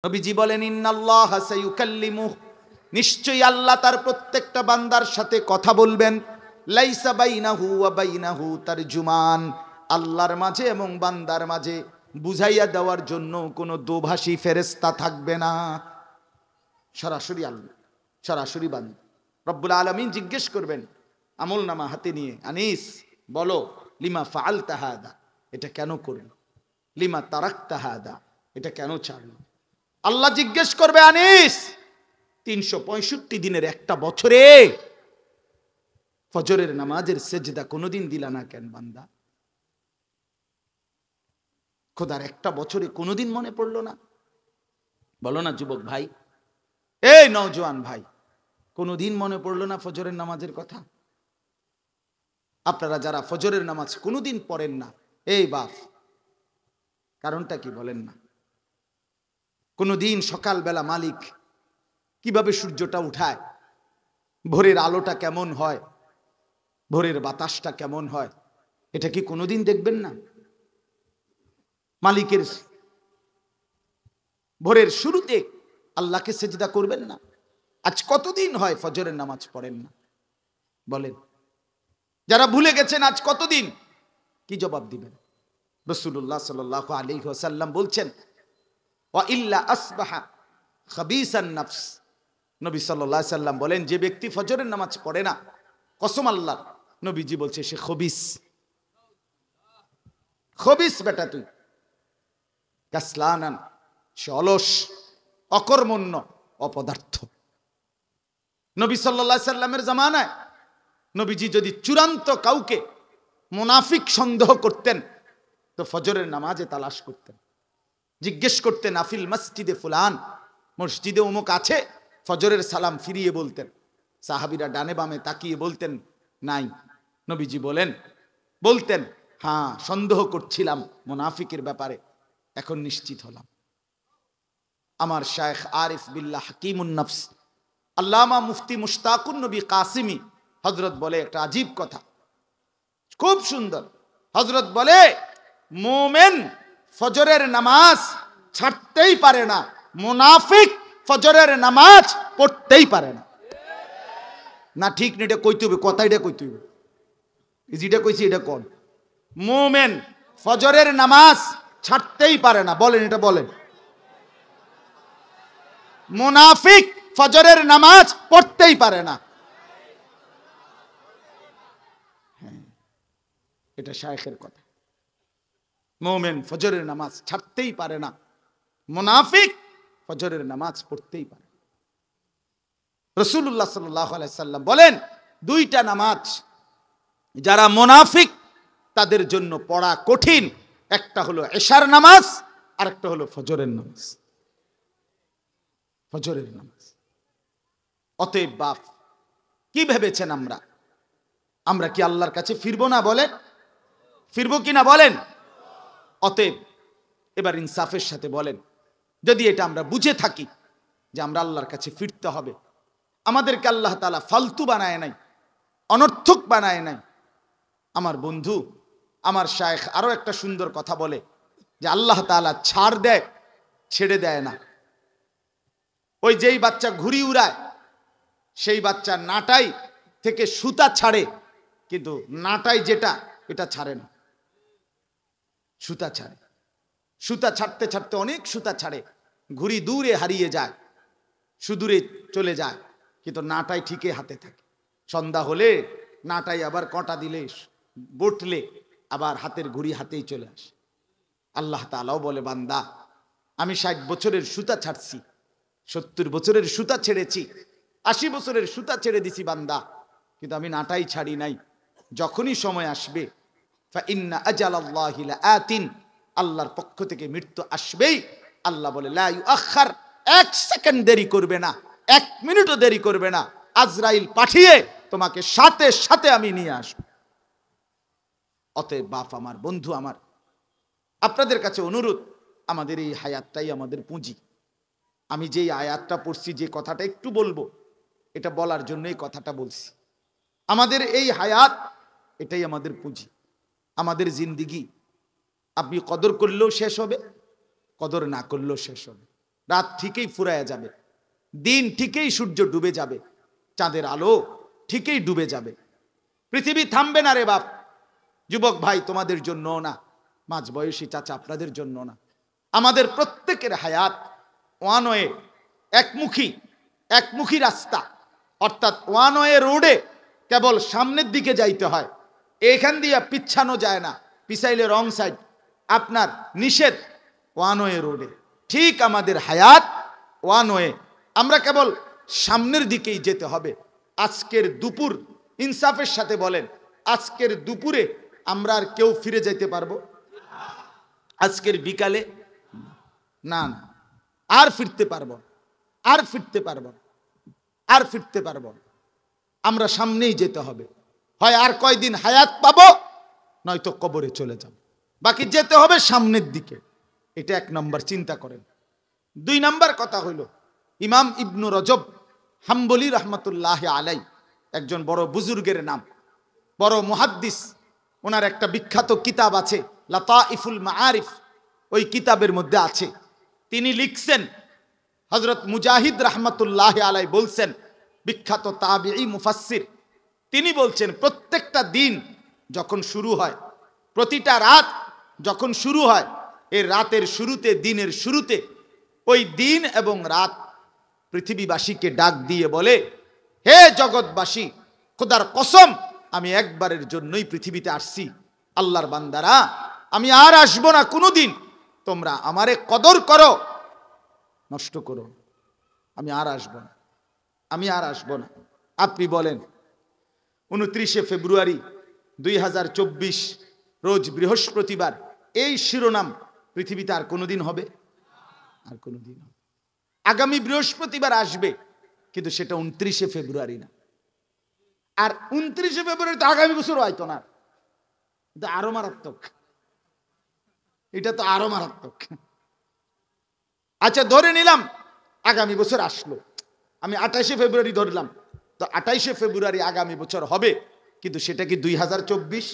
নবীজি বলেন ইন্নাল্লাহা সায়ুকাল্লিমুহু, নিশ্চয়ই আল্লাহ তার প্রত্যেকটা বান্দার সাথে কথা বলবেন। লাইসা বাইনাহু ওয়া বাইনাহু তারজুমান, আল্লাহর মাঝে এবং বান্দার মাঝে বুঝাইয়া দেওয়ার জন্য কোনো দোভাষী ফেরেশতা থাকবে না। সরাসরি আল্লাহ, সরাসরি বান্দা। রব্বুল আলামিন জিজ্ঞেস করবেন আমলনামা হাতে নিয়ে, আনিস বলো লিমা ফাআলতা হাদা, এটা কেন করলে? লিমা তারাকতা হাদা, এটা কেন ছাড়লো? আল্লাহ জিজ্ঞেস করবে আনিস 365 দিনের একটা বছরে ফজরের নামাজের সেজদা কোনোদিন দিলা না কেন বান্দা? খোদার একটা বছরে কোনোদিন মনে পড়লো না? বলো না যুবক ভাই, এই নওজোয়ান ভাই, কোনোদিন মনে পড়লো না ফজরের নামাজের কথা? আপনারা যারা ফজরের নামাজ কোনোদিন পড়েন না, এই বাপ, কারণটা কি বলেন না? কোনোদিন সকালবেলা মালিক কিভাবে সূর্যটা উঠায়, ভোরের আলোটা কেমন হয়, ভোরের বাতাসটা কেমন হয়, এটা কি কোনোদিন দেখবেন না? মালিকের ভোরের শুরুতে আল্লাহকে সেজদা করবেন না? আজ কতদিন হয় ফজরের নামাজ পড়েন না বলেন? যারা ভুলে গেছেন আজ কতদিন, কি জবাব দিবেন? রাসূলুল্লাহ সাল্লাল্লাহু আলাইহি ওয়াসাল্লাম বলছেন ওয়া ইল্লা আসবাহা খাবিসান নাফস, নবী সাল্লাল্লাহু আলাইহি সাল্লাম বলেন যে ব্যক্তি ফজরের নামাজ পড়ে না, কসম আল্লাহর, নবীজি বলছে সে খবিস। খবিস বেটা তুই, কাসলানান, সে অলস, অকর্মণ্য, অপদার্থ। নবী সাল্লাল্লাহু আলাইহি সাল্লামের জামানায় নবীজি যদি চূড়ান্ত কাউকে মুনাফিক সন্দেহ করতেন তো ফজরের নামাজে তালাশ করতেন, জিজ্ঞেস করতেন আফিল মসজিদে ফুলান, মসজিদে অমুক আছে? ফজরের সালাম ফিরিয়ে বলতেন, সাহাবীরা ডানে বামে তাকিয়ে বলতেন নাই। নবীজি বলতেন হ্যাঁ সন্দেহ করছিলাম মুনাফিকের ব্যাপারে, এখন নিশ্চিত হলাম। আমার শায়েখ আরিফ বিল্লাহ হাকিমুন নফস আল্লামা মুফতি মুশতাকুন নবী কাসিমি হযরত বলে একটা আজীব কথা, খুব সুন্দর। হযরত বলে মুমিন ফজরের নামাজ ছাড়তেই পারে না, মুনাফিক ফজরের নামাজ পড়তেই পারে না। না ঠিক না, এটা কইতে হবে, কথা এটা কইতে হবে, যেটা কইছি এটা কোন? মুমিন ফজরের নামাজ ছাড়তেই পারে না, বলেন এটা বলেন। মুনাফিক ফজরের নামাজ পড়তেই পারে না। এটা শায়েখের কথা। মুমিন ফজরের নামাজ ছাড়তেই পারে না, মুনাফিক ফজরের নামাজ পড়তেই পারে। রাসূলুল্লাহ সাল্লাল্লাহু আলাইহি সাল্লাম বলেন দুইটা নামাজ যারা মুনাফিক তাদের জন্য পড়া কঠিন, একটা হলো এশার নামাজ আর একটা হলো ফজরের নামাজ। ফজরের নামাজ। অতএব বাপ, কি ভেবেছেন আমরা কি আল্লাহর কাছে ফিরবো না? বলেন ফিরবো কিনা বলেন? অতএব এবার ইনসাফের সাথে বলেন, যদি এটা আমরা বুঝে থাকি যে আমরা আল্লাহর কাছে ফিরতে হবে, আমাদেরকে আল্লাহ তাআলা ফালতু বানায় নাই, অনর্থক বানায় নাই। আমার বন্ধু, আমার শায়েখ আরো একটা সুন্দর কথা বলে যে আল্লাহ তাআলা ছাড় দেয়, ছেড়ে দেয় না। ওই যেই বাচ্চা ঘুড়ি উড়ায় সেই বাচ্চা নাটাই থেকে সুতা ছাড়ে, কিন্তু নাটাই যেটা এটা ছাড়ে না, সুতা ছাড়ে। সুতা ছাড়তে ছাড়তে অনেক সুতা ছাড়ে, ঘুড়ি দূরে হারিয়ে যায়, সুদূরে চলে যায়, কিন্তু নাটাই ঠিকই হাতে থাকে। সন্ধ্যা হলে নাটাই আবার কটা দিলে বটলে আবার হাতের ঘুড়ি হাতেই চলে আসে। আল্লাহ তাআলাও বলে বান্দা আমি 60 বছরের সুতা ছাড়ছি, 70 বছরের সুতা ছেড়েছি, 80 বছরের সুতা ছেড়ে দিছি বান্দা, কিন্তু আমি নাটাই ছাড়ি নাই। যখনই সময় আসবে ফাইন্না আজালাল্লাহি লাআতিন, আল্লাহর পক্ষ থেকে মৃত্যু আসবেই। আল্লাহ বলে লা ইউআখার, 1 সেকেন্ড দেরি করবে না, 1 মিনিটও দেরি করবে না, আজরাইল পাঠিয়ে তোমাকে সাথে সাথে আমি নিয়ে আসব। অতএব বাপ আমার, বন্ধু আমার, আপনাদের কাছে অনুরোধ, আমাদের এই হায়াতটাই আমাদের পুঁজি। আমি যেই আয়াতটা পড়ছি, যে কথাটা একটু বলবো, এটা বলার জন্যই কথাটা বলছি। আমাদের এই হায়াত এটাই আমাদের পুঁজি, আমাদের জিন্দিগি। আপনি কদর করলেও শেষ হবে, কদর না করলেও শেষ হবে। রাত ঠিকই ফুরায়া যাবে, দিন ঠিকই সূর্য ডুবে যাবে, চাঁদের আলো ঠিকই ডুবে যাবে। পৃথিবী থামবে না রে বাপ। যুবক ভাই তোমাদের জন্য না, মাঝ বয়সী চাচা আপনাদের জন্য না, আমাদের প্রত্যেকের হায়াত ওয়ান ওয়ে, একমুখী রাস্তা, অর্থাৎ ওয়ান ওয়ে রোডে কেবল সামনের দিকে যাইতে হয়, এখান দিয়ে পিছানো যায় না, পিছাইলে রং সাইড, আপনার নিষেধ ওয়ান ওয়ে রোডে। ঠিক আমাদের হায়াত ওয়ান ওয়ে, আমরা কেবল সামনের দিকেই যেতে হবে। আজকের দুপুর ইনসাফের সাথে বলেন, আজকের দুপুরে আমরা আর কেউ ফিরে যেতে পারবো? আজকের বিকালে না, না, আর ফিরতে পারবো, আর ফিরতে পারবো, আর ফিরতে পারবো। আমরা সামনেই যেতে হবে, হয় আর কয়দিন হায়াত পাবো, নয়তো কবরে চলে যাব, বাকি যেতে হবে সামনের দিকে। এটা এক নম্বর চিন্তা করেন। 2 নম্বর কথা হইল, ইমাম ইবনু রজব হাম্বলি রহমতুল্লাহ আলাই, একজন বড় বুজুর্গের নাম, বড় মুহাদ্দিস। ওনার একটা বিখ্যাত কিতাব আছে লাতাইফুল মাআরিফ, ওই কিতাবের মধ্যে আছে, তিনি লিখছেন, হযরত মুজাহিদ রহমতুল্লাহ আলাই বলছেন, বিখ্যাত তাবিঈ মুফাসসির, তিনি বলছেন প্রত্যেকটা দিন যখন শুরু হয়, প্রতিটা রাত যখন শুরু হয়, এই রাতের শুরুতে, দিনের শুরুতে ওই দিন এবং রাত পৃথিবীবাসীকে ডাক দিয়ে বলে, হে জগৎবাসী, খোদার কসম আমি একবারের জন্যই পৃথিবীতে আসছি, আল্লাহর বান্দারা আমি আর আসবো না কোনোদিন, তোমরা আমারে কদর করো, নষ্ট করো, আমি আর আসবো না, আমি আর আসবো না। আপনি বলেন 29শে ফেব্রুয়ারি 2024 রোজ বৃহস্পতিবার, এই শিরোনাম পৃথিবীতে আর কোনোদিন হবে? আর কোনোদিন হবে? আগামী বৃহস্পতিবার আসবে, কিন্তু সেটা 29শে ফেব্রুয়ারি না। আর 29শে ফেব্রুয়ারি তো আগামী বছর হয়তো না, এটা আরো মারাত্মক, এটা তো আরো মারাত্মক। আচ্ছা ধরে নিলাম আগামী বছর আসলো, আমি 28শে ফেব্রুয়ারি ধরলাম, তো 28শে ফেব্রুয়ারি আগামী বছর হবে, কিন্তু সেটা কি 2024?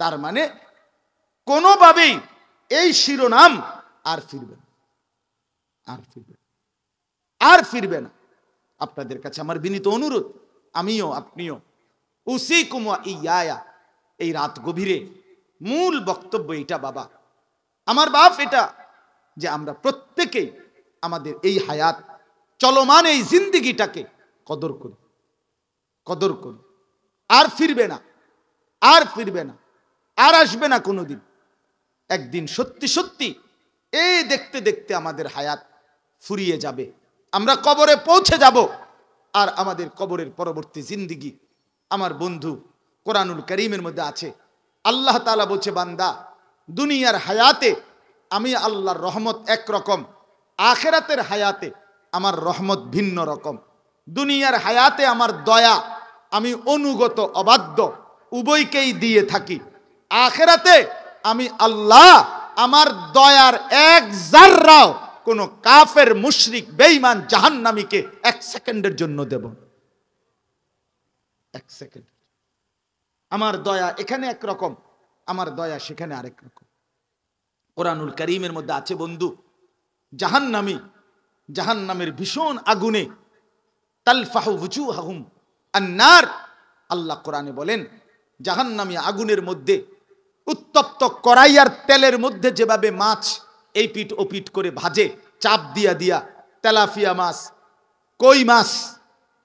তার মানে কোনোভাবেই এই শিরোনাম আর ফিরবে না, আর ফিরবে না, আর ফিরবে না। আপনাদের কাছে আমার বিনীত অনুরোধ, আমিও আপনিও, উসিকুম ওয়া ইয়া, এই রাত গভীরে মূল বক্তব্য এটা বাবা, আমার বাপ, এটা যে আমরা প্রত্যেকেই আমাদের এই হায়াত, চলমান এই জিন্দেগিটাকে কদর করি, কদর করি। আর ফিরবে না, আর ফিরবে না, আর আসবে না কোনোদিন। একদিন সত্যি সত্যি এই দেখতে দেখতে আমাদের হায়াত ফুরিয়ে যাবে, আমরা কবরে পৌঁছে যাব। আর আমাদের কবরের পরবর্তী জিন্দেগি, আমার বন্ধু কোরআনুল কারীমের মধ্যে আছে, আল্লাহ তাআলা বলছে, বান্দা দুনিয়ার হায়াতে আমি আল্লাহর রহমত একরকম, আখিরাতের হায়াতে আমার রহমত ভিন্ন রকম। দুনিয়ার হায়াতে আমার দয়া আমি অনুগত অবাধ্য উভয়কেই দিয়ে থাকি, আখিরাতে আমি আল্লাহ আমার দয়ার এক জাররাও কোন কাফের মুশরিক বেঈমান জাহান্নামীকে 1 সেকেন্ডের জন্য দেব, 1 সেকেন্ড। আমার দয়া এখানে একরকম, আমার দয়া সেখানে আরেক রকম। কোরআনুল কারীমের মধ্যে আছে বন্ধু, জাহান্নামী, জাহান্নামের ভীষণ আগুনে তালফাহু ওয়ুজুহাহুম আন-নার, আল্লাহ কোরআনে বলেন জাহান্নামী আগুনের মধ্যে উত্তপ্ত কড়াইয়ার তেলের মধ্যে যেভাবে মাছ এই পিঠ ও পিঠ করে ভাজে, চাপ দিয়া দিয়া, তেলাপিয়া মাছ, কই মাছ,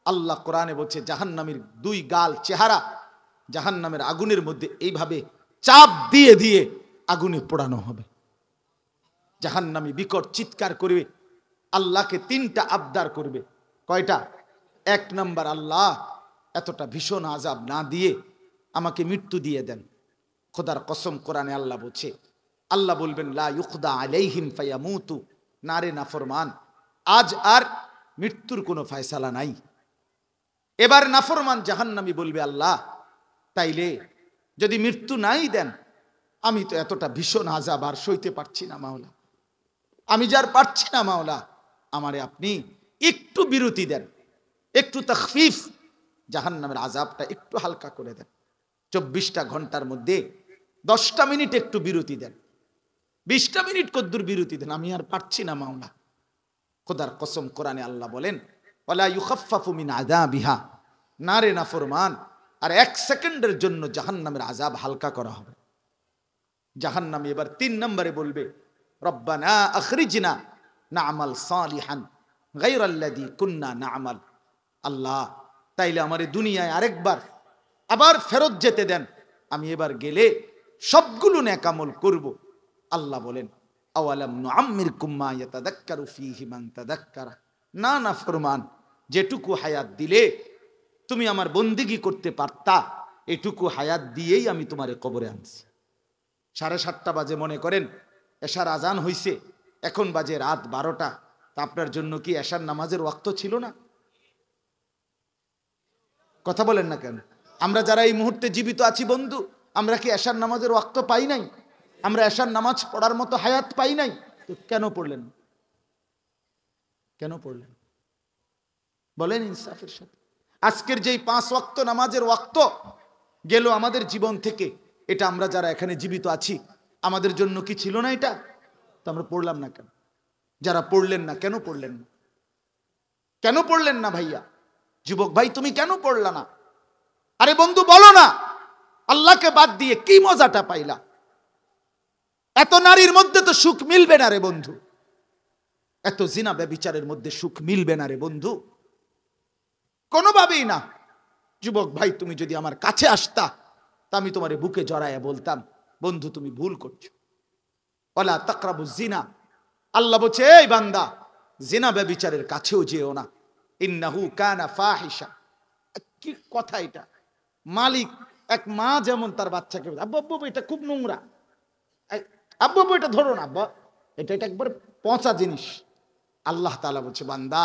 আল্লাহ কোরআনে বলছে জাহান্নামীর 2 গাল চেহারা জাহান্নামের আগুনের মধ্যে এইভাবে চাপ দিয়ে দিয়ে আগুনে পোড়ানো হবে। জাহান্নামী বিকট চিৎকার করবে, আল্লাহকে 3টা আবদার করবে। কয়টা? 1 নাম্বার, আল্লাহ এতটা ভীষণ আযাব না দিয়ে আমাকে মৃত্যু দিয়ে দেন। খোদার কসম কোরআনে আল্লাহ বলছে, আল্লাহ বলবেন লা ইউকদা আলাইহিম ফায়ামুতু, না রে নাফরমান, আজ আর মৃত্যুর কোনো ফয়সালা নাই। এবার নাফরমান জাহান্নামী বলবে, আল্লাহ তাইলে যদি মৃত্যু নাই দেন, আমি তো এতটা ভীষণ আযাব আর সইতে পারছি না মাওলা, আমি যার পারছি না মাওলা, আমারে আপনি একটু বিরতি দেন, একটু তাখফিফ, জাহান্নামের আযাবটা একটু হালকা করে দেন। 24টা ঘন্টার মধ্যে 10টা মিনিট একটু বিরতি দেন, 20টা মিনিট কদ্দুর বিরতি দেন, আমি আর পারছি না মাওলা, খোদার কসম, কোরআনে আল্লাহ বলেন ওয়ালা ইউখাফফাফু মিন আযাবিহা, না রে নাফরমান, আর 1 সেকেন্ডের জন্য জাহান্নামের আযাব হালকা করা হবে। জাহান্নাম এবার 3 নম্বরে বলবে রব্বানা আখরিজনা না'মাল সালিহান গায়রাল্লাযী কুন্না না'মাল। আল্লাহ, তাইলে আমারে দুনিয়ায় আরেকবার আবার ফেরত যেতে দেন, আমি এবার গেলে সবগুলো নেক আমল করব। আল্লাহ বলেন আওয়ালাম নুআম্মিরকুম মা ইয়াতাযাক্কারু ফীহি মান তাযাক্কারা, না না ফরমান, যেটুকু হায়াত দিলে তুমি আমার বন্দেগী করতে পারতা, এটুকু হায়াত দিয়েই আমি তোমারে কবরে আনছি। 7:30 বাজে, মনে করেন এশার আজান হইছে, এখন বাজে রাত 12টা। তা আপনার জন্য কি এশার নামাজের ওয়াক্ত ছিল না? কথা বলেন না কেন? আমরা যারা এই মুহূর্তে জীবিত আছি বন্ধু, আমরা কি এশার নামাজের ওয়াক্ত পাই নাই? আমরা এশার নামাজ পড়ার মতো হায়াত পাই নাই? তো কেন পড়লেন? কেন পড়লেন বলেন ইনসাফের সাথে? আজকের যেই 5 ওয়াক্ত নামাজের ওয়াক্ত গেল আমাদের জীবন থেকে, এটা আমরা যারা এখানে জীবিত আছি আমাদের জন্য কি ছিল না এটা? তো আমরা পড়লাম না কেন? যারা পড়লেন না, কেন পড়লেন না? কেন পড়লেন না ভাইয়া? যুবক ভাই, তুমি কেন পড়লা না? আরে বন্ধু বলো না, আল্লাহকে বাদ দিয়ে কি মজাটা পাইলা? এত নারীর মধ্যে তো সুখ মিলবে না রে বন্ধু, এত জিনা ব্যভিচারের মধ্যে সুখ মিলবে না রে বন্ধু, কোনোভাবেই না। যুবক ভাই, তুমি যদি আমার কাছে আসতা তা আমি তোমারে বুকে জড়াইয়া বলতাম, বন্ধু তুমি ভুল করছো। ওয়ালা তাকরাবুজ জিনা, আল্লাহ বলছে এই বান্দা, জিনা ব্যভিচারের কাছেও যেও না, ইন্নাহু কানা ফাহিশা। কি কথা এটা? মালিক, এক মা যেমন তার বাচ্চাকে, আব্বু আব্বু এটা খুব নোংরা, আব্বু আব্বু এটা ধরো না, আব্বা এটা একবার পচা জিনিস। আল্লাহ তাআলা বলছে বান্দা